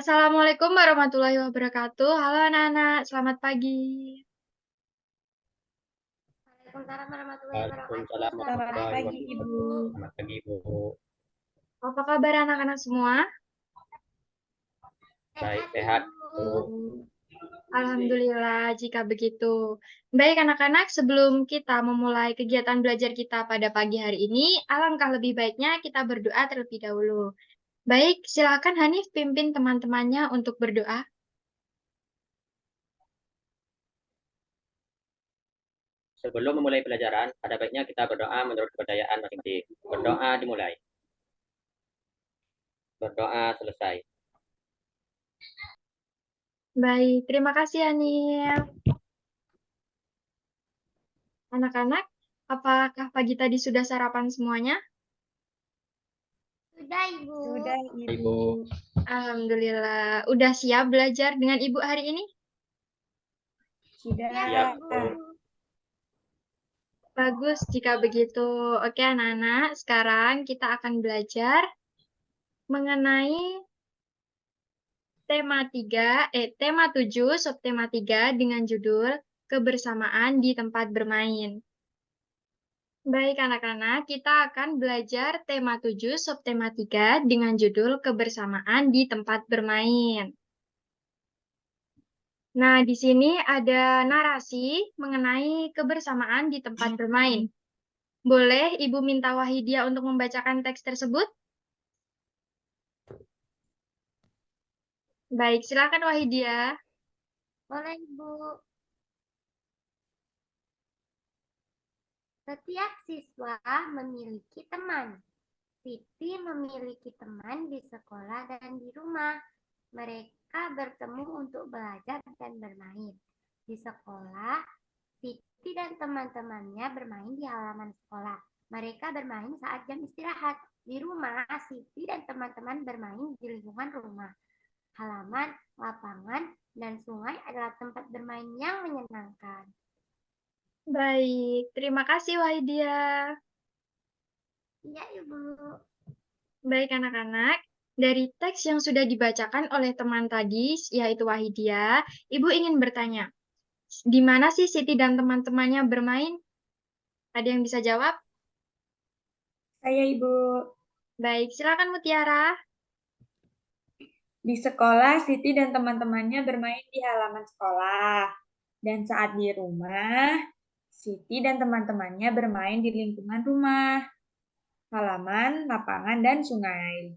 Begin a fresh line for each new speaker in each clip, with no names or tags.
Assalamualaikum warahmatullahi wabarakatuh. Halo anak-anak, selamat pagi.
Waalaikumsalam warahmatullahi wabarakatuh.
Waalaikumsalam
Selamat
Selamat
warahmatullahi
pagi,
pagi,
Ibu.
Ibu.
wabarakatuh. Selamat pagi, Bu.
Apa kabar anak-anak semua?
Baik,
Sehat,
sehat,
Ibu.
Bu.
Alhamdulillah jika begitu. Baik anak-anak, sebelum kita memulai kegiatan belajar kita pada pagi hari ini, alangkah lebih baiknya kita berdoa terlebih dahulu. Baik, silakan Hanif pimpin teman-temannya untuk berdoa.
Sebelum memulai pelajaran, ada baiknya kita berdoa menurut kepercayaan masing-masing. Berdoa dimulai. Berdoa selesai.
Baik, terima kasih Hanif. Anak-anak, apakah pagi tadi sudah sarapan semuanya?
Sudah, Ibu.
Sudah, Ibu.
Ibu,
Alhamdulillah. Udah siap belajar dengan Ibu hari ini?
Sudah.
siap,
Ibu.
Bu.
Bagus jika begitu. Oke, anak-anak, sekarang kita akan belajar mengenai tema 7, subtema 3 dengan judul kebersamaan di tempat bermain. Baik, anak-anak, kita akan belajar tema 7, subtema 3 dengan judul kebersamaan di tempat bermain. Nah, di sini ada narasi mengenai kebersamaan di tempat bermain. Boleh Ibu minta Wahidia untuk membacakan teks tersebut? Baik, silakan Wahidia.
Boleh, Ibu. Setiap siswa memiliki teman. Siti memiliki teman di sekolah dan di rumah. Mereka bertemu untuk belajar dan bermain. Di sekolah, Siti dan teman-temannya bermain di halaman sekolah. Mereka bermain saat jam istirahat. Di rumah, Siti dan teman-teman bermain di lingkungan rumah. Halaman, lapangan, dan sungai adalah tempat bermain yang menyenangkan.
Baik, terima kasih Wahidia.
Iya, Ibu.
Baik anak-anak, dari teks yang sudah dibacakan oleh teman tadi, yaitu Wahidia, Ibu ingin bertanya, di mana sih Siti dan teman-temannya bermain? Ada yang bisa jawab?
Saya, Ibu.
Baik, silakan Mutiara.
Di sekolah, Siti dan teman-temannya bermain di halaman sekolah. Dan saat di rumah, Siti dan teman-temannya bermain di lingkungan rumah, halaman, lapangan, dan sungai.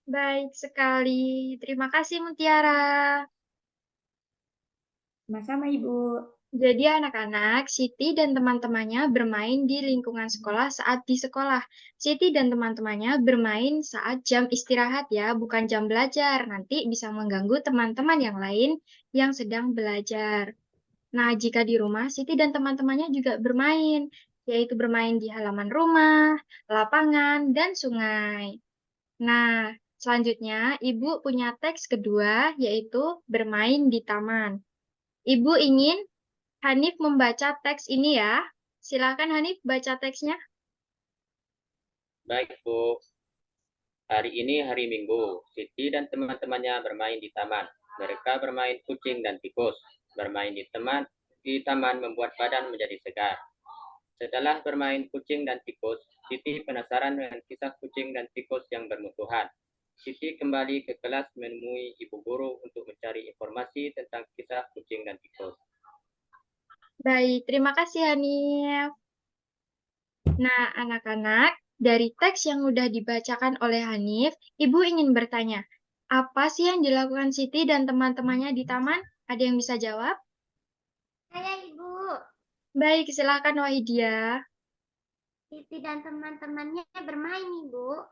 Baik sekali, terima kasih Mutiara.
Sama-sama, Ibu.
Jadi anak-anak, Siti dan teman-temannya bermain di lingkungan sekolah saat di sekolah. Siti dan teman-temannya bermain saat jam istirahat ya, bukan jam belajar. Nanti bisa mengganggu teman-teman yang lain yang sedang belajar. Nah, jika di rumah, Siti dan teman-temannya juga bermain, yaitu bermain di halaman rumah, lapangan, dan sungai. Nah, selanjutnya Ibu punya teks kedua, yaitu bermain di taman. Ibu ingin Hanif membaca teks ini ya. Silakan Hanif baca teksnya.
Baik, Bu. Hari ini hari Minggu. Siti dan teman-temannya bermain di taman. Mereka bermain kucing dan tikus. Bermain di taman membuat badan menjadi segar. Setelah bermain kucing dan tikus, Siti penasaran dengan kisah kucing dan tikus yang bermusuhan. Siti kembali ke kelas menemui ibu guru untuk mencari informasi tentang kisah kucing dan tikus.
Baik, terima kasih Hanif. Nah, anak-anak, dari teks yang sudah dibacakan oleh Hanif, Ibu ingin bertanya, apa sih yang dilakukan Siti dan teman-temannya di taman? Ada yang bisa jawab?
Saya, Ibu.
Baik, silakan Wahidia.
Siti dan teman-temannya bermain, Ibu.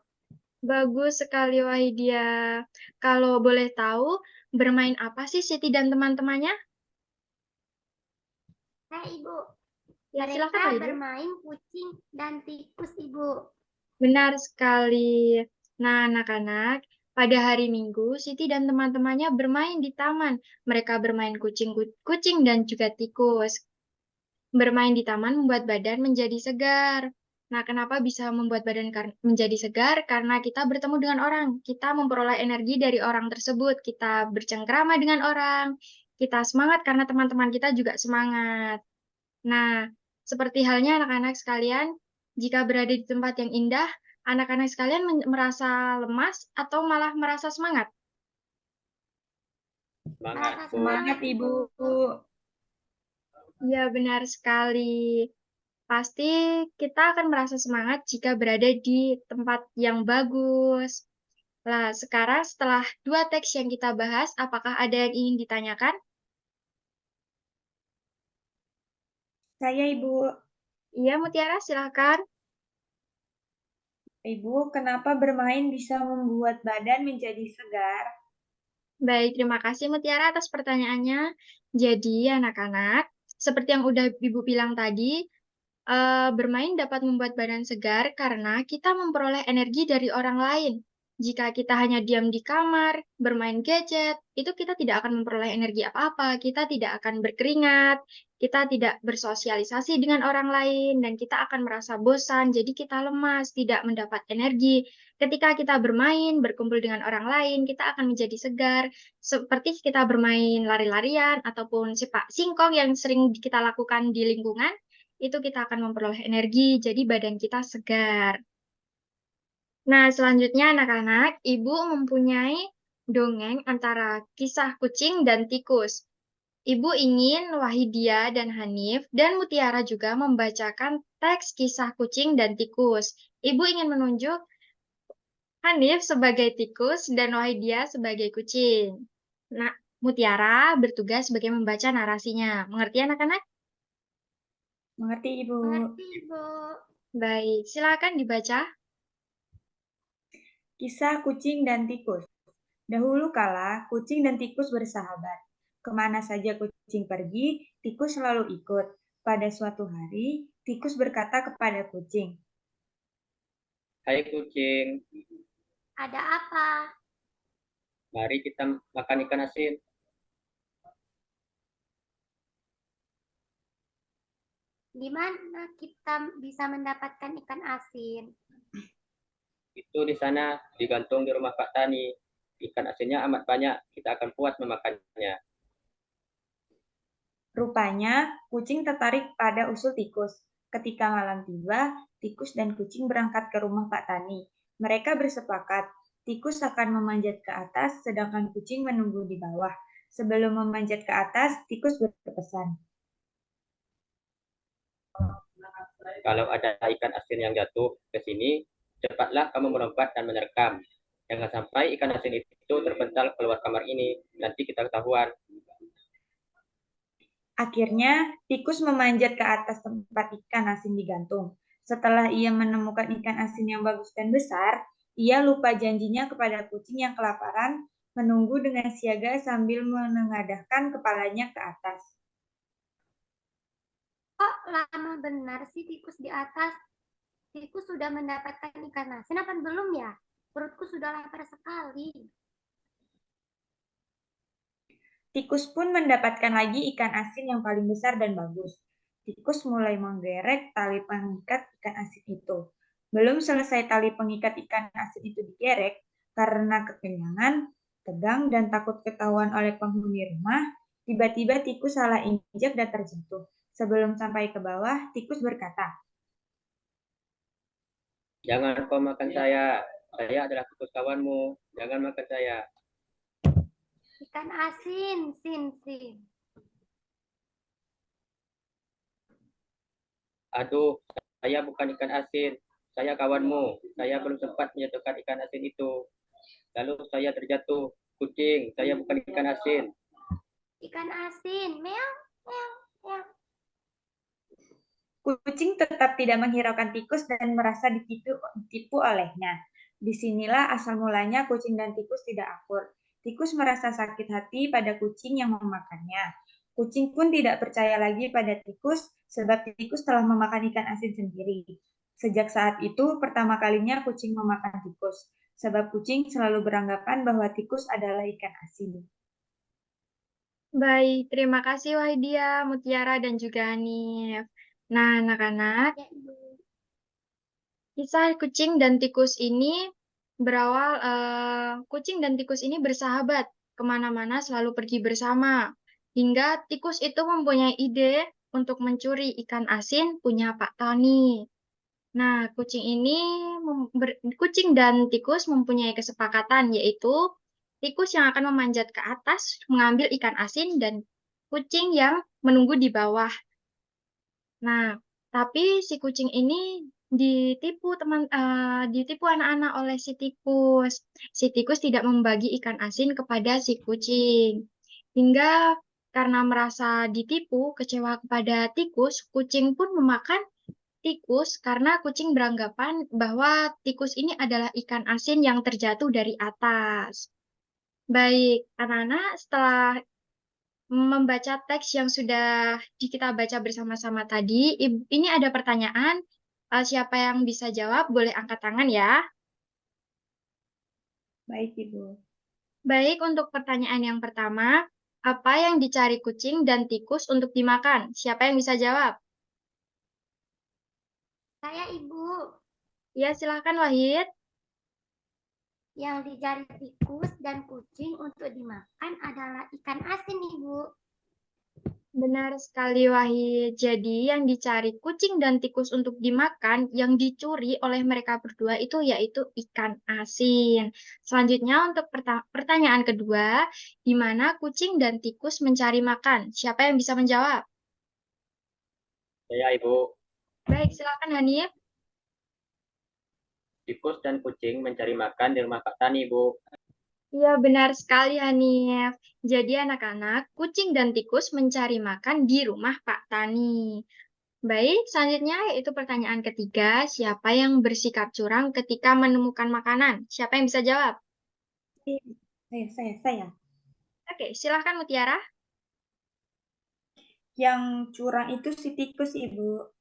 Bagus sekali Wahidia. Kalau boleh tahu, bermain apa sih Siti dan teman-temannya?
Saya, Ibu.
Ya, silakan
Mereka
Wahidia.
bermain kucing dan tikus, Ibu.
Benar sekali. Nah, anak-anak, pada hari Minggu, Siti dan teman-temannya bermain di taman. Mereka bermain kucing dan juga tikus. Bermain di taman membuat badan menjadi segar. Nah, kenapa bisa membuat badan menjadi segar? Karena kita bertemu dengan orang, kita memperoleh energi dari orang tersebut, kita bercengkrama dengan orang, kita semangat karena teman-teman kita juga semangat. Nah, seperti halnya anak-anak sekalian, jika berada di tempat yang indah, anak-anak sekalian merasa lemas atau malah merasa semangat?
Semangat, Bu.
Semangat, Ibu.
Iya, benar sekali. Pasti kita akan merasa semangat jika berada di tempat yang bagus. Nah, sekarang setelah dua teks yang kita bahas, apakah ada yang ingin ditanyakan?
Saya, Ibu.
Iya, Mutiara, silakan.
Ibu, kenapa bermain bisa membuat badan menjadi segar?
Baik, terima kasih Mutiara atas pertanyaannya. Jadi, anak-anak, seperti yang udah Ibu bilang tadi, bermain dapat membuat badan segar karena kita memperoleh energi dari orang lain. Jika kita hanya diam di kamar, bermain gadget, itu kita tidak akan memperoleh energi apa-apa, kita tidak akan berkeringat, kita tidak bersosialisasi dengan orang lain, dan kita akan merasa bosan, jadi kita lemas, tidak mendapat energi. Ketika kita bermain, berkumpul dengan orang lain, kita akan menjadi segar, seperti kita bermain lari-larian ataupun sepak singkong yang sering kita lakukan di lingkungan, itu kita akan memperoleh energi, jadi badan kita segar. Nah, selanjutnya anak-anak, Ibu mempunyai dongeng antara kisah kucing dan tikus. Ibu ingin Wahidia dan Hanif dan Mutiara juga membacakan teks kisah kucing dan tikus. Ibu ingin menunjuk Hanif sebagai tikus dan Wahidia sebagai kucing. Nah, Mutiara bertugas sebagai membaca narasinya. Mengerti anak-anak?
Mengerti, Ibu.
Mengerti, Ibu.
Baik, silakan dibaca.
Kisah kucing dan tikus. Dahulu kala, kucing dan tikus bersahabat. Kemana saja kucing pergi, tikus selalu ikut. Pada suatu hari, tikus berkata kepada kucing,
Hai kucing,
Ada apa?
mari kita makan ikan asin.
Di mana kita bisa mendapatkan ikan asin?
Itu di sana digantung di rumah Pak Tani. Ikan asinnya amat banyak, kita akan puas memakannya.
rupanya kucing tertarik pada usul tikus. Ketika malam tiba, tikus dan kucing berangkat ke rumah Pak Tani. Mereka bersepakat, tikus akan memanjat ke atas, sedangkan kucing menunggu di bawah. Sebelum memanjat ke atas, tikus berpesan,
Kalau ada ikan asin yang jatuh ke sini, cepatlah kamu melompat dan menerkam. Jangan sampai ikan asin itu terpental keluar kamar ini, nanti kita ketahuan.
Akhirnya, tikus memanjat ke atas tempat ikan asin digantung. Setelah ia menemukan ikan asin yang bagus dan besar, ia lupa janjinya kepada kucing yang kelaparan, menunggu dengan siaga sambil menengadahkan kepalanya ke atas.
Kok lama benar sih tikus di atas? Tikus sudah mendapatkan ikan asin apa belum ya? Perutku sudah lapar sekali.
Tikus pun mendapatkan lagi ikan asin yang paling besar dan bagus. Tikus mulai menggerek tali pengikat ikan asin itu. Belum selesai tali pengikat ikan asin itu digerek, karena kekenyangan, tegang, dan takut ketahuan oleh penghuni rumah, tiba-tiba tikus salah injak dan terjatuh. Sebelum sampai ke bawah, tikus berkata,
Jangan kau makan saya adalah tikus kawanmu, jangan makan saya.
Ikan asin, sin, sin.
Aduh, saya bukan ikan asin, saya kawanmu, saya belum sempat menjatuhkan ikan asin itu. Lalu saya terjatuh, kucing, saya bukan ikan asin.
Ikan asin, meow, meow, meow.
kucing tetap tidak menghiraukan tikus dan merasa ditipu olehnya. Disinilah asal mulanya kucing dan tikus tidak akur. Tikus merasa sakit hati pada kucing yang memakannya. Kucing pun tidak percaya lagi pada tikus sebab tikus telah memakan ikan asin sendiri. Sejak saat itu, pertama kalinya kucing memakan tikus. Sebab kucing selalu beranggapan bahwa tikus adalah ikan asin.
Baik, terima kasih Wahidia, Mutiara, dan juga Hanif. Nah, anak-anak,
Ya, Ibu.
Kisah kucing dan tikus ini berawal, kucing dan tikus ini bersahabat, kemana-mana selalu pergi bersama. Hingga tikus itu mempunyai ide untuk mencuri ikan asin punya Pak Tani. Nah, kucing dan tikus mempunyai kesepakatan, yaitu tikus yang akan memanjat ke atas mengambil ikan asin dan kucing yang menunggu di bawah. Nah, tapi si kucing ini ditipu anak-anak oleh si tikus. Si tikus tidak membagi ikan asin kepada si kucing. Hingga karena merasa ditipu, kecewa kepada tikus, kucing pun memakan tikus karena kucing beranggapan bahwa tikus ini adalah ikan asin yang terjatuh dari atas. Baik, anak-anak, setelah membaca teks yang sudah kita baca bersama-sama tadi, ini ada pertanyaan. Siapa yang bisa jawab, boleh angkat tangan ya.
Baik, Ibu.
Baik, untuk pertanyaan yang pertama, apa yang dicari kucing dan tikus untuk dimakan? Siapa yang bisa jawab?
Saya Ibu,
Ya, silahkan Wahid.
yang dicari tikus dan kucing untuk dimakan adalah ikan asin Ibu.
Benar sekali, Wahid. Jadi, yang dicari kucing dan tikus untuk dimakan, yang dicuri oleh mereka berdua itu yaitu ikan asin. Selanjutnya, untuk pertanyaan kedua, di mana kucing dan tikus mencari makan? Siapa yang bisa menjawab?
Saya Ibu,
Baik, silakan Hanif.
tikus dan kucing mencari makan di rumah Pak Tani, Bu.
Iya, benar sekali, Hanif. Jadi, anak-anak, kucing dan tikus mencari makan di rumah Pak Tani. Baik, selanjutnya yaitu pertanyaan ketiga, siapa yang bersikap curang ketika menemukan makanan? Siapa yang bisa jawab?
Saya.
Oke, silahkan Mutiara.
Yang curang itu si tikus, Ibu.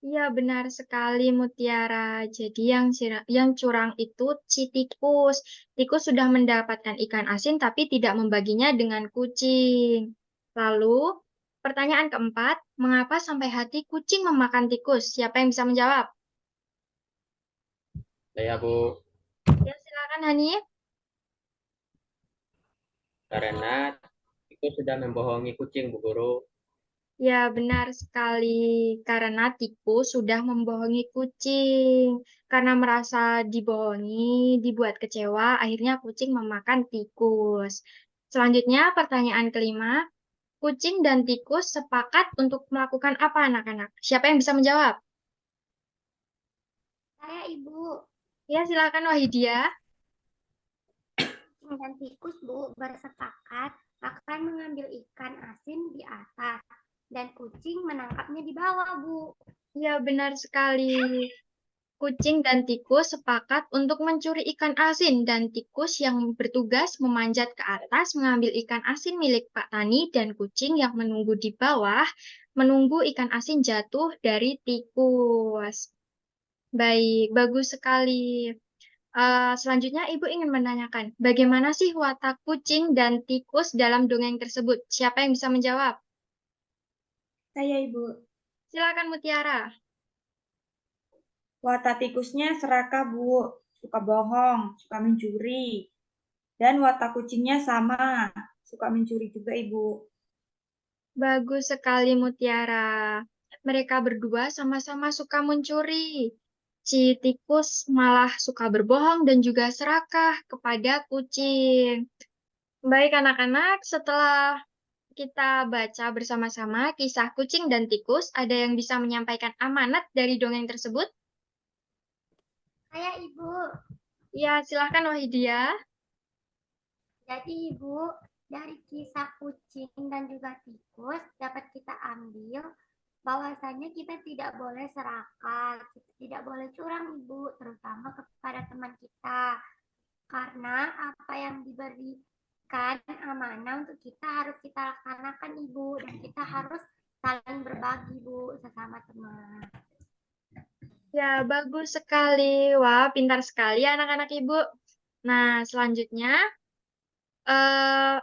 Iya, benar sekali Mutiara. Jadi yang curang itu si tikus. Tikus sudah mendapatkan ikan asin tapi tidak membaginya dengan kucing. Lalu, pertanyaan keempat, mengapa sampai hati kucing memakan tikus? Siapa yang bisa menjawab?
Saya Bu,
Ya, silakan Hanif.
karena tikus sudah membohongi kucing, Bu Guru.
Ya, benar sekali. Karena tikus sudah membohongi kucing. Karena merasa dibohongi, dibuat kecewa, akhirnya kucing memakan tikus. Selanjutnya, pertanyaan kelima. Kucing dan tikus sepakat untuk melakukan apa, anak-anak? Siapa yang bisa menjawab?
Saya Ibu,
Ya, silakan Wahidia.
kucing dan tikus Bu bersepakat akan mengambil ikan asin di atas dan kucing menangkapnya di bawah Bu.
Ya, benar sekali. Kucing dan tikus sepakat untuk mencuri ikan asin dan tikus yang bertugas memanjat ke atas mengambil ikan asin milik Pak Tani dan kucing yang menunggu di bawah menunggu ikan asin jatuh dari tikus. Baik, bagus sekali. Selanjutnya Ibu ingin menanyakan, bagaimana sih watak kucing dan tikus dalam dongeng tersebut? Siapa yang bisa menjawab?
Saya, Ibu.
Silakan Mutiara.
Watak tikusnya serakah, Bu. Suka bohong, suka mencuri. Dan watak kucingnya sama, suka mencuri juga, Ibu.
Bagus sekali Mutiara. Mereka berdua sama-sama suka mencuri. Si tikus malah suka berbohong dan juga serakah kepada kucing. Baik anak-anak, setelah kita baca bersama-sama kisah kucing dan tikus, ada yang bisa menyampaikan amanat dari dongeng tersebut?
Saya Ibu.
Ya, silahkan Wahidia.
Jadi Ibu, dari kisah kucing dan juga tikus dapat kita ambil bahwasanya kita tidak boleh serakah, kita tidak boleh curang Ibu, terutama kepada teman kita. Karena apa yang diberikan amanah untuk kita harus kita laksanakan Ibu, dan kita harus saling berbagi Bu sesama teman.
Ya, bagus sekali. Wah, pintar sekali anak-anak Ibu. Nah, selanjutnya, eh,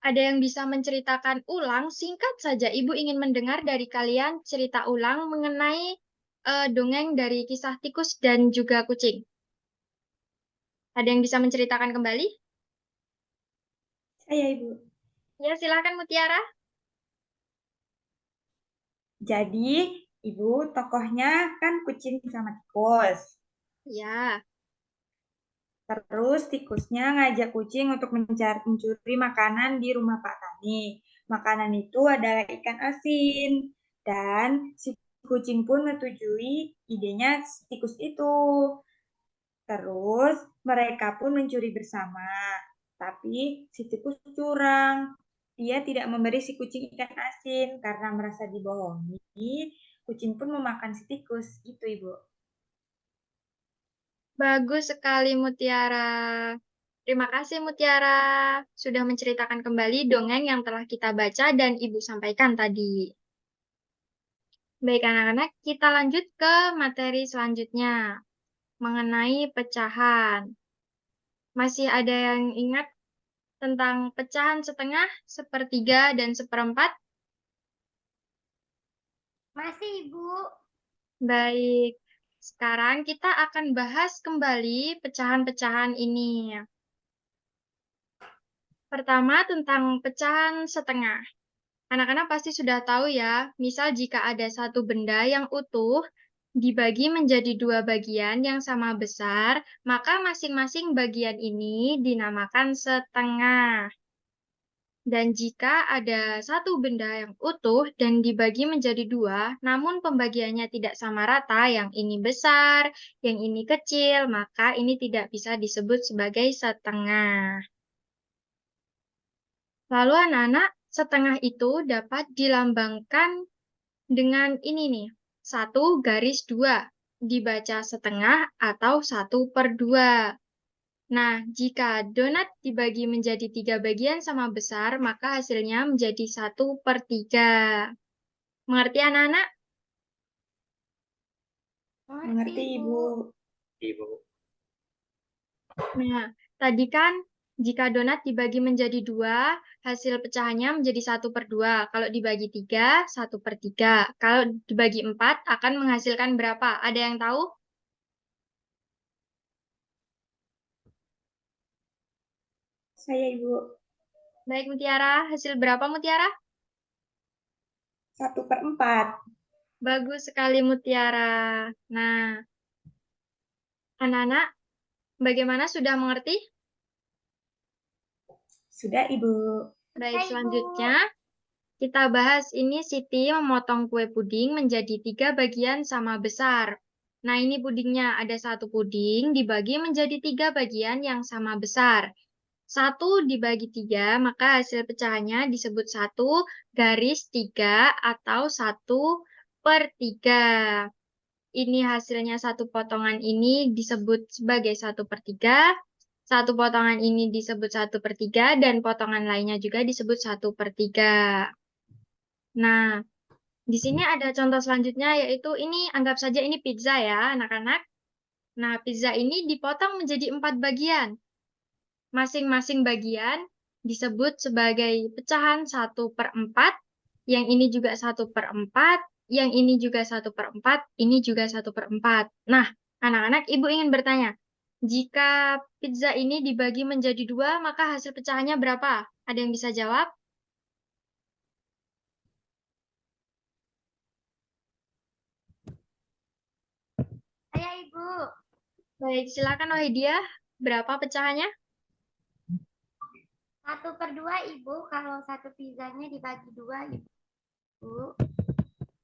ada yang bisa menceritakan ulang? Singkat saja, Ibu ingin mendengar dari kalian cerita ulang mengenai dongeng dari kisah tikus dan juga kucing. Ada yang bisa menceritakan kembali?
Saya, Ibu.
Ya, silakan Mutiara.
Jadi, Ibu, tokohnya kan kucing sama tikus.
Ya,
Terus tikusnya ngajak kucing untuk mencuri makanan di rumah Pak Tani. Makanan itu adalah ikan asin. Dan si kucing pun menyetujui idenya si tikus itu. Terus mereka pun mencuri bersama. Tapi si tikus curang. Dia tidak memberi si kucing ikan asin karena merasa dibohongi. Kucing pun memakan si tikus. Gitu, Ibu.
bagus sekali Mutiara. Terima kasih Mutiara sudah menceritakan kembali dongeng yang telah kita baca dan Ibu sampaikan tadi. Baik anak-anak, kita lanjut ke materi selanjutnya mengenai pecahan. Masih ada yang ingat tentang pecahan setengah, sepertiga, dan seperempat?
Masih, Ibu.
Baik, sekarang kita akan bahas kembali pecahan-pecahan ini. Pertama, tentang pecahan setengah. Anak-anak pasti sudah tahu ya, misal jika ada satu benda yang utuh, dibagi menjadi dua bagian yang sama besar, maka masing-masing bagian ini dinamakan setengah. Dan jika ada satu benda yang utuh dan dibagi menjadi dua, namun pembagiannya tidak sama rata, yang ini besar, yang ini kecil, maka ini tidak bisa disebut sebagai setengah. Lalu anak-anak, setengah itu dapat dilambangkan dengan ini nih, 1 garis 2, dibaca setengah atau 1/2. Nah, jika donat dibagi menjadi 3 bagian sama besar, maka hasilnya menjadi 1/3. Mengerti anak-anak?
Mengerti, Ibu.
Ibu.
Nah, tadi kan jika donat dibagi menjadi 2, hasil pecahannya menjadi 1/2. Kalau dibagi 3, 1/3. Kalau dibagi 4, akan menghasilkan berapa? Ada yang tahu?
Saya, Ibu.
Baik, Mutiara. Hasil berapa, Mutiara?
1/4.
Bagus sekali, Mutiara. Nah, anak-anak, bagaimana sudah mengerti?
Sudah, Ibu.
Baik,
Ibu.
selanjutnya kita bahas ini Siti memotong kue puding menjadi 3 bagian sama besar. Nah, ini pudingnya. Ada satu puding dibagi menjadi 3 bagian yang sama besar. 1 dibagi 3, maka hasil pecahannya disebut 1/3 atau 1/3. Ini hasilnya satu potongan ini disebut sebagai 1/3. Satu potongan ini disebut 1/3 dan potongan lainnya juga disebut 1/3. Nah, di sini ada contoh selanjutnya yaitu ini anggap saja ini pizza ya anak-anak. Nah, pizza ini dipotong menjadi 4 bagian. Masing-masing bagian disebut sebagai pecahan 1/4. Yang ini juga 1/4. Yang ini juga 1/4. Ini juga 1/4. Nah, anak-anak, Ibu ingin bertanya, jika pizza ini dibagi menjadi 2, maka hasil pecahannya berapa? Ada yang bisa jawab?
Saya, Ibu.
Baik, silakan Wahidia. Berapa pecahannya?
1/2, Ibu. Kalau satu pizzanya dibagi 2, Ibu.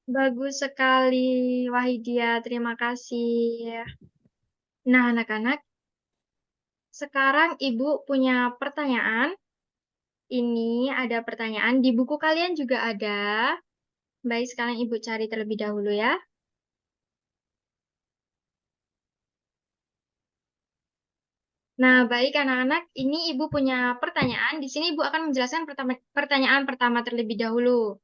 Bagus sekali, Wahidia. Terima kasih. Nah, anak-anak, sekarang Ibu punya pertanyaan. Ini ada pertanyaan. Di buku kalian juga ada. Baik, sekarang Ibu cari terlebih dahulu ya. Nah, baik anak-anak, ini Ibu punya pertanyaan. Di sini Ibu akan menjelaskan pertanyaan pertama terlebih dahulu.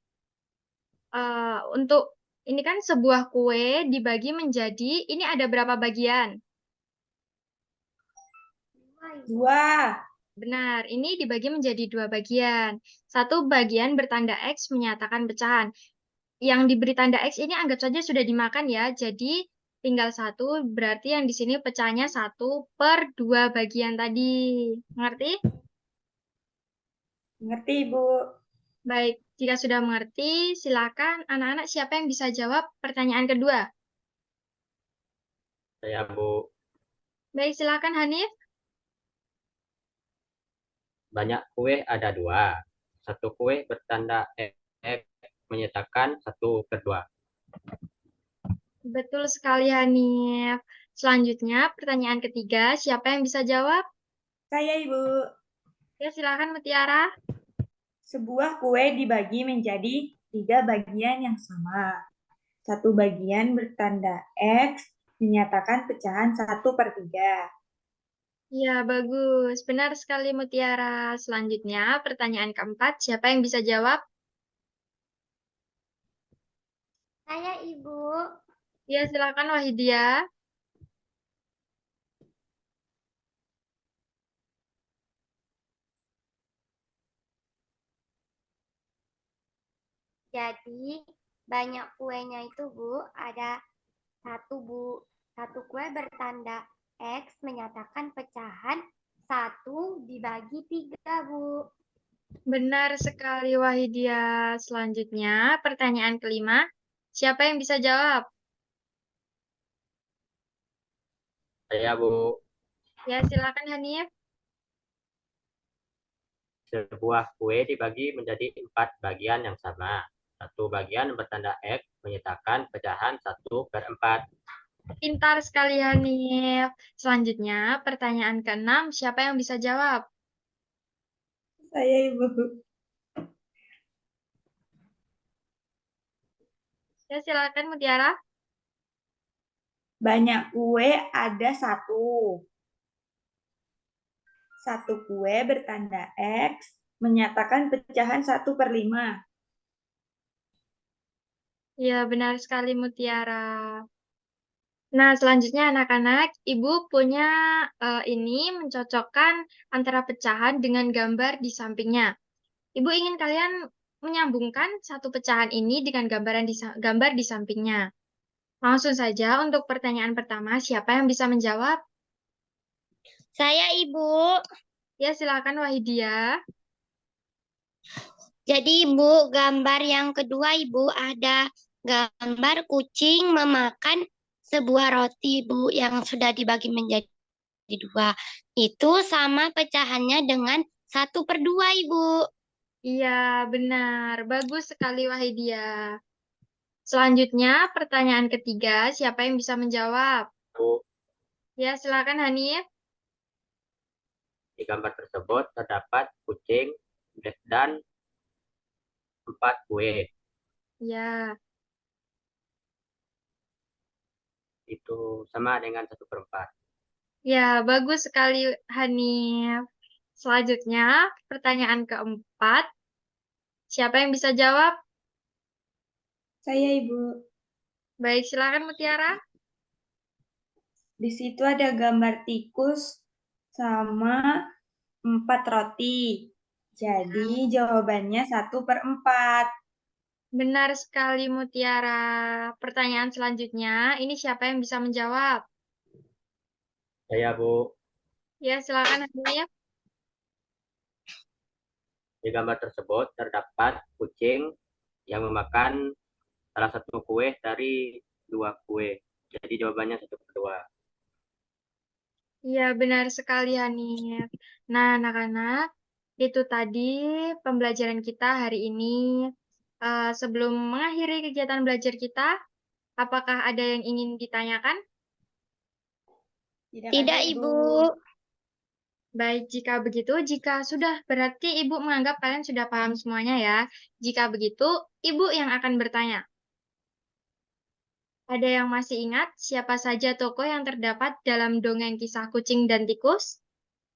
Untuk ini kan sebuah kue dibagi menjadi, ini ada berapa bagian?
2, Ibu.
2.
Benar, ini dibagi menjadi 2 bagian. Satu bagian bertanda X menyatakan pecahan. yang diberi tanda X ini anggap saja sudah dimakan ya. Jadi tinggal 1, berarti yang di sini pecahnya 1/2 bagian tadi. Mengerti?
Mengerti, Ibu?
Baik, jika sudah mengerti, silakan anak-anak siapa yang bisa jawab pertanyaan kedua.
Saya, Bu.
Baik, silakan Hanif.
Banyak kue ada 2. Satu kue bertanda X menyatakan 1/2.
Betul sekali Hanif. Selanjutnya, pertanyaan ketiga, siapa yang bisa jawab?
Saya, Ibu.
Ya, silakan Mutiara.
Sebuah kue dibagi menjadi 3 bagian yang sama. Satu bagian bertanda X menyatakan pecahan 1/3.
Ya, bagus. Benar sekali Mutiara. Selanjutnya, pertanyaan keempat, siapa yang bisa jawab?
Saya, Ibu.
Ya, silakan Wahidia.
Jadi, banyak kuenya itu, Bu. Ada 1, Bu. Satu kue bertanda X menyatakan pecahan 1 dibagi 3, Bu.
Benar sekali Wahidia. Selanjutnya, pertanyaan kelima, siapa yang bisa jawab?
Saya, Bu.
Ya, silakan Hanif.
Sebuah kue dibagi menjadi 4 bagian yang sama. Satu bagian bertanda X menyatakan pecahan 1/4.
Pintar sekali Hanif. Selanjutnya, pertanyaan keenam, siapa yang bisa jawab?
Saya, Ibu.
Ya, silakan Mutiara.
Banyak kue ada 1. Satu kue bertanda X menyatakan pecahan 1/5.
Ya, benar sekali Mutiara. Nah, selanjutnya anak-anak, Ibu punya ini mencocokkan antara pecahan dengan gambar di sampingnya. Ibu ingin kalian menyambungkan satu pecahan ini dengan gambar di sampingnya. Langsung saja untuk pertanyaan pertama, siapa yang bisa menjawab?
Saya, Ibu.
Ya, silakan Wahidia.
Jadi, Ibu, gambar yang kedua, Ibu, ada gambar kucing memakan sebuah roti, Bu, yang sudah dibagi menjadi 2. Itu sama pecahannya dengan 1/2, Ibu.
Iya, benar. Bagus sekali Wahidia. Selanjutnya, pertanyaan ketiga, siapa yang bisa menjawab?
Bu,
Ya, silakan Hanif.
di gambar tersebut terdapat kucing dan 4 kue.
Ya,
Itu sama dengan 1/4.
ya, bagus sekali Hanif. Selanjutnya, pertanyaan keempat, siapa yang bisa jawab?
Saya, Ibu.
Baik, silakan Mutiara.
Di situ ada gambar tikus sama 4 roti. Jadi jawabannya 1/4.
Benar sekali Mutiara. Pertanyaan selanjutnya, ini siapa yang bisa menjawab?
Saya, Bu.
Ya, silakan Hanif.
Di gambar tersebut terdapat kucing yang memakan salah satu kue dari 2 kue. Jadi jawabannya 1/2.
Iya, benar sekali Hanif. Nah, anak-anak, itu tadi pembelajaran kita hari ini. Sebelum mengakhiri kegiatan belajar kita, apakah ada yang ingin ditanyakan?
Tidak
Tidak,
ada,
Ibu.
Baik, jika begitu, jika sudah berarti Ibu menganggap kalian sudah paham semuanya ya. Jika begitu, Ibu yang akan bertanya. Ada yang masih ingat siapa saja tokoh yang terdapat dalam dongeng kisah kucing dan tikus?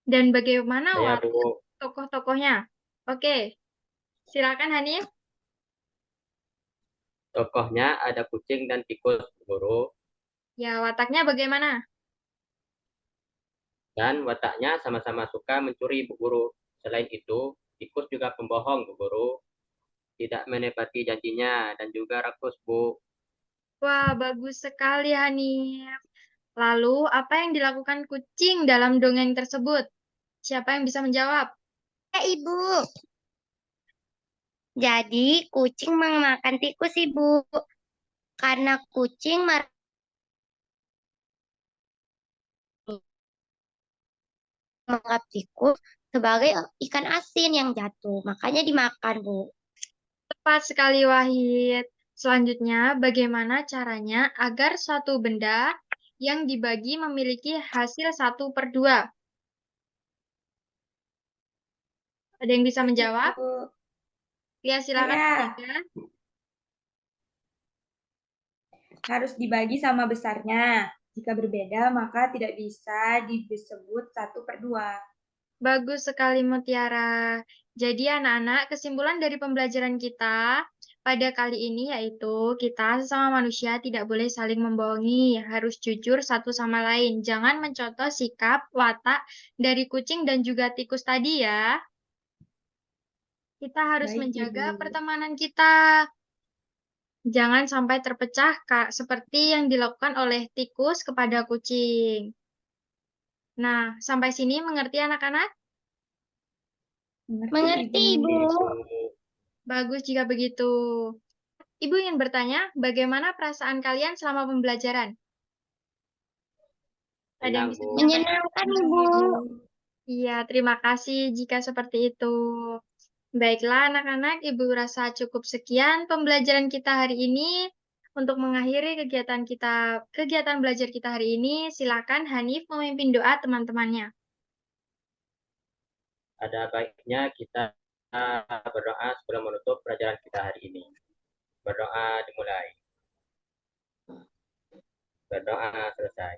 Dan bagaimana
Saya,
watak
Bu.
tokoh-tokohnya? Oke, silakan Hanif.
Tokohnya ada kucing dan tikus, Guru.
Ya, wataknya bagaimana?
Dan wataknya sama-sama suka mencuri, Bu Guru. Selain itu, tikus juga pembohong, Bu Guru. tidak menepati janjinya, dan juga rakus, Bu.
Wah, bagus sekali, Hanif. Lalu, apa yang dilakukan kucing dalam dongeng tersebut? Siapa yang bisa menjawab?
Ibu. Jadi kucing memakan tikus, Ibu. Karena kucing menganggap tikus sebagai ikan asin yang jatuh. Makanya dimakan, Bu.
Tepat sekali, Wahid. Selanjutnya, bagaimana caranya agar suatu benda yang dibagi memiliki hasil 1/2? Ada yang bisa menjawab?
Bu.
Ya, silakan.
Saya
Ya.
harus dibagi sama besarnya. Jika berbeda, maka tidak bisa disebut 1/2.
Bagus sekali, Mutiara. Jadi, anak-anak, kesimpulan dari pembelajaran kita pada kali ini yaitu kita sesama manusia tidak boleh saling membohongi, harus jujur satu sama lain. Jangan mencontoh sikap, watak dari kucing dan juga tikus tadi ya. Kita harus
Baik,
menjaga
Ibu.
pertemanan kita. Jangan sampai terpecah, Kak, seperti yang dilakukan oleh tikus kepada kucing. Nah, sampai sini mengerti anak-anak?
Mengerti, Ibu.
Bagus jika begitu. Ibu ingin bertanya, bagaimana perasaan kalian selama pembelajaran? Ada yang
Tenang,
bisa
Bu.
menyampaikan?
Menyenangkan, Ibu.
Iya, terima kasih jika seperti itu. Baiklah, anak-anak, Ibu rasa cukup sekian pembelajaran kita hari ini. Untuk mengakhiri kegiatan belajar kita hari ini, silakan Hanif memimpin doa teman-temannya.
Ada baiknya kita berdoa sebelum menutup pelajaran kita hari ini. Berdoa dimulai. Berdoa selesai.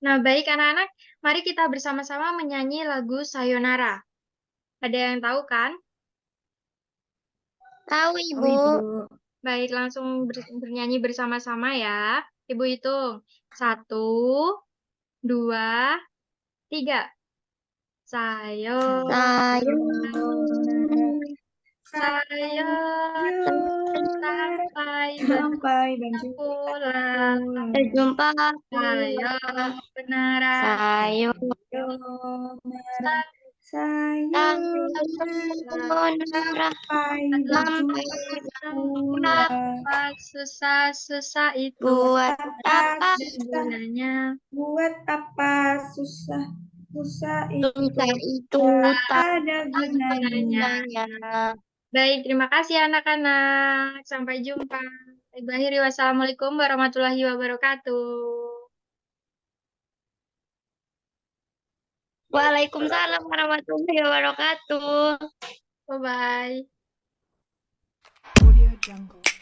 Nah, baik anak-anak, mari kita bersama-sama menyanyi lagu Sayonara. Ada yang tahu kan?
Tahu,
Oh,
Ibu.
Ibu.
Baik, langsung bernyanyi bersama-sama ya. Ibu hitung. 1, 2, 3. Sayonara, sayonara, sampai
Sampai
berjumpa
berjumpa
pulang.
Berjumpa.
Sayonara,
Sayonara.
Sayonara, sampai
Sampai
berjumpa
berjumpa.
pula.
susah-susah itu
Buat apa
ada gunanya.
Buat apa susah itu
susah itu tak
ada gunanya.
gunanya.
Baik, terima kasih anak-anak. Sampai jumpa. Ibu akhiri, wassalamualaikum warahmatullahi wabarakatuh.
Waalaikumsalam warahmatullahi wabarakatuh.
Bye-bye.
Audio Jungle.